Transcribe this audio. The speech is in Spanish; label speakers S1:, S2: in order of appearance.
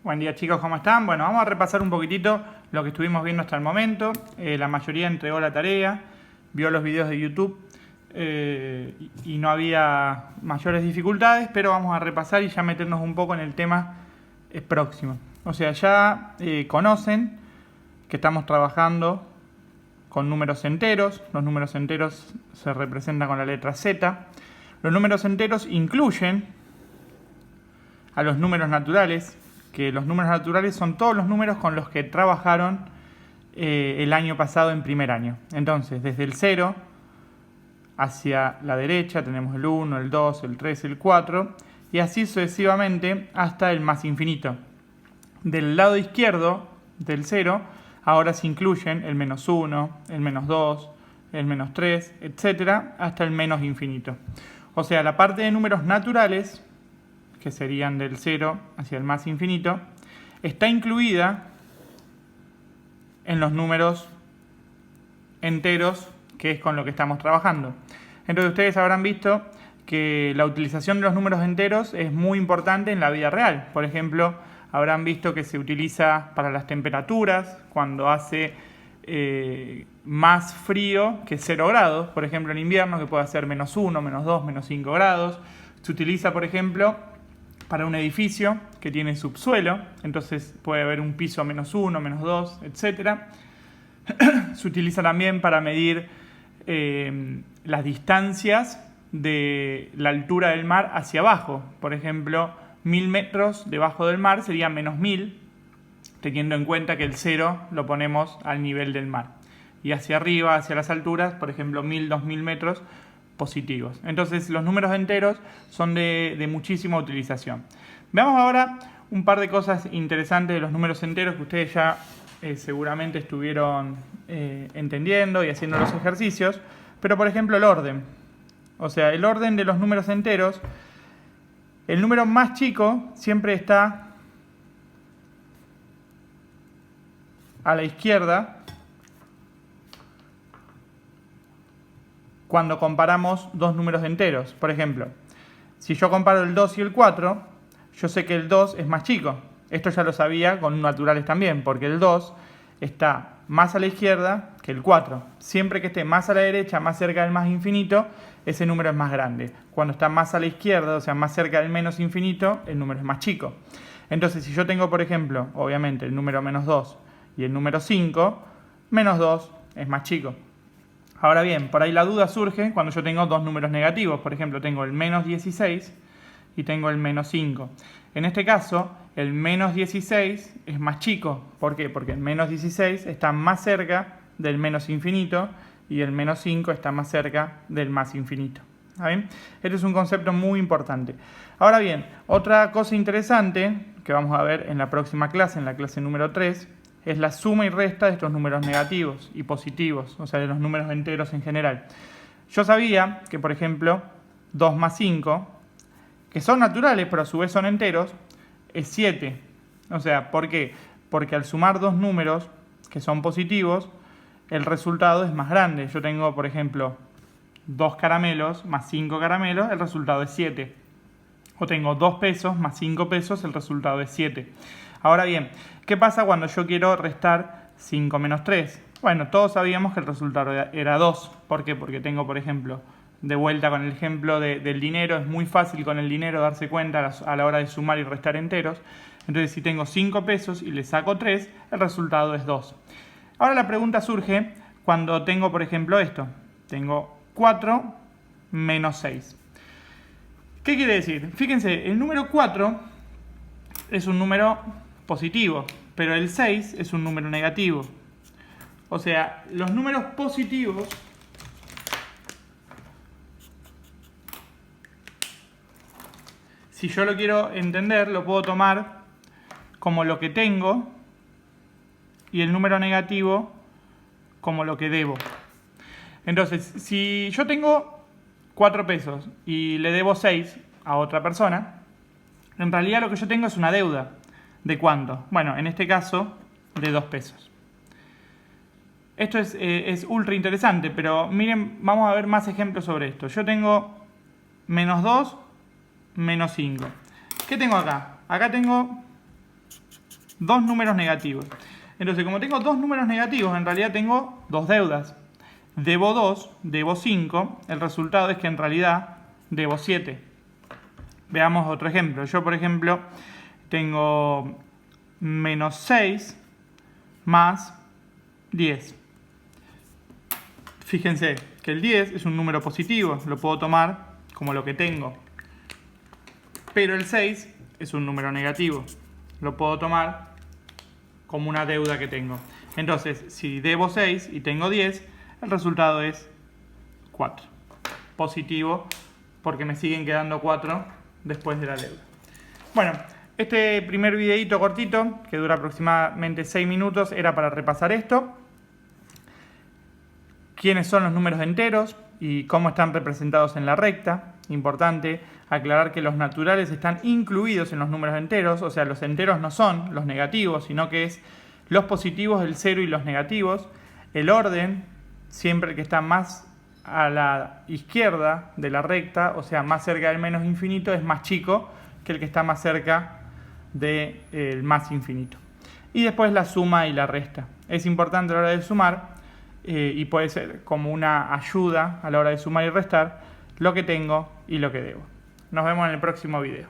S1: Buen día chicos, ¿cómo están? Bueno, vamos a repasar un poquitito lo que estuvimos viendo hasta el momento. La mayoría entregó la tarea, vio los videos de YouTube y no había mayores dificultades, pero vamos a repasar y ya meternos un poco en el tema próximo. O sea, ya conocen que estamos trabajando con números enteros. Los números enteros se representan con la letra Z. Los números enteros incluyen a los números naturales, que los números naturales son todos los números con los que trabajaron el año pasado en primer año. Entonces, desde el 0 hacia la derecha tenemos el 1, el 2, el 3, el 4 y así sucesivamente hasta el más infinito. Del lado izquierdo del 0 ahora se incluyen el menos 1, el menos 2, el menos 3, etcétera, hasta el menos infinito. O sea, la parte de números naturales, que serían del 0 hacia el más infinito, está incluida en los números enteros, que es con lo que estamos trabajando. Entonces ustedes habrán visto que la utilización de los números enteros es muy importante en la vida real. Por ejemplo, habrán visto que se utiliza para las temperaturas, cuando hace más frío que 0 grados, por ejemplo en invierno, que puede ser menos 1, menos 2, menos 5 grados. Se utiliza, por ejemplo, para un edificio que tiene subsuelo, entonces puede haber un piso menos 1, menos 2, etc. Se utiliza también para medir las distancias de la altura del mar hacia abajo. Por ejemplo, 1000 metros debajo del mar sería menos 1000, teniendo en cuenta que el 0 lo ponemos al nivel del mar. Y hacia arriba, hacia las alturas, por ejemplo, 1000, 2000 metros, positivos. Entonces los números enteros son de muchísima utilización. Veamos ahora un par de cosas interesantes de los números enteros que ustedes ya seguramente estuvieron entendiendo y haciendo los ejercicios, pero por ejemplo el orden. O sea, el orden de los números enteros, el número más chico siempre está a la izquierda cuando comparamos dos números enteros. Por ejemplo, si yo comparo el 2 y el 4, yo sé que el 2 es más chico. Esto ya lo sabía con naturales también, porque el 2 está más a la izquierda que el 4. Siempre que esté más a la derecha, más cerca del más infinito, ese número es más grande. Cuando está más a la izquierda, o sea, más cerca del menos infinito, el número es más chico. Entonces, si yo tengo, por ejemplo, obviamente el número menos 2 y el número 5, menos 2 es más chico. Ahora bien, por ahí la duda surge cuando yo tengo dos números negativos. Por ejemplo, tengo el menos 16 y tengo el menos 5. En este caso, el menos 16 es más chico. ¿Por qué? Porque el menos 16 está más cerca del menos infinito y el menos 5 está más cerca del más infinito. ¿Está bien? Este es un concepto muy importante. Ahora bien, otra cosa interesante que vamos a ver en la próxima clase, en la clase número 3, es la suma y resta de estos números negativos y positivos, o sea, de los números enteros en general. Yo sabía que, por ejemplo, 2 más 5, que son naturales, pero a su vez son enteros, es 7. O sea, ¿por qué? Porque al sumar dos números que son positivos, el resultado es más grande. Yo tengo, por ejemplo, 2 caramelos más 5 caramelos, el resultado es 7. O tengo 2 pesos más 5 pesos, el resultado es 7. Ahora bien, ¿qué pasa cuando yo quiero restar 5 menos 3? Bueno, todos sabíamos que el resultado era 2. ¿Por qué? Porque tengo, por ejemplo, de vuelta con el ejemplo del dinero, es muy fácil con el dinero darse cuenta a la hora de sumar y restar enteros. Entonces, si tengo 5 pesos y le saco 3, el resultado es 2. Ahora la pregunta surge cuando tengo, por ejemplo, esto. Tengo 4 menos 6. ¿Qué quiere decir? Fíjense, el número 4 es un número positivo, pero el 6 es un número negativo. O sea, los números positivos si yo lo quiero entender, lo puedo tomar como lo que tengo y el número negativo como lo que debo. Entonces, si yo tengo 4 pesos y le debo 6 a otra persona, en realidad lo que yo tengo es una deuda. ¿De cuánto? Bueno, en este caso, de 2 pesos. Esto es ultra interesante, pero miren, vamos a ver más ejemplos sobre esto. Yo tengo menos 2, menos 5. ¿Qué tengo acá? Acá tengo dos números negativos. Entonces, como tengo dos números negativos, en realidad tengo dos deudas. Debo 2, debo 5. El resultado es que en realidad debo 7. Veamos otro ejemplo. Yo, por ejemplo, tengo menos 6 más 10. Fíjense que el 10 es un número positivo, lo puedo tomar como lo que tengo. Pero el 6 es un número negativo, lo puedo tomar como una deuda que tengo. Entonces, si debo 6 y tengo 10, el resultado es 4. Positivo, porque me siguen quedando 4 después de la deuda. Bueno, este primer videito cortito, que dura aproximadamente 6 minutos, era para repasar esto. Quiénes son los números enteros y cómo están representados en la recta. Importante aclarar que los naturales están incluidos en los números enteros, o sea, los enteros no son los negativos, sino que es los positivos, el 0 y los negativos. El orden, siempre que está más a la izquierda de la recta, o sea, más cerca del menos infinito, es más chico que el que está más cerca del más infinito. Y después la suma y la resta. Es importante a la hora de sumar, y puede ser como una ayuda a la hora de sumar y restar, lo que tengo y lo que debo. Nos vemos en el próximo video.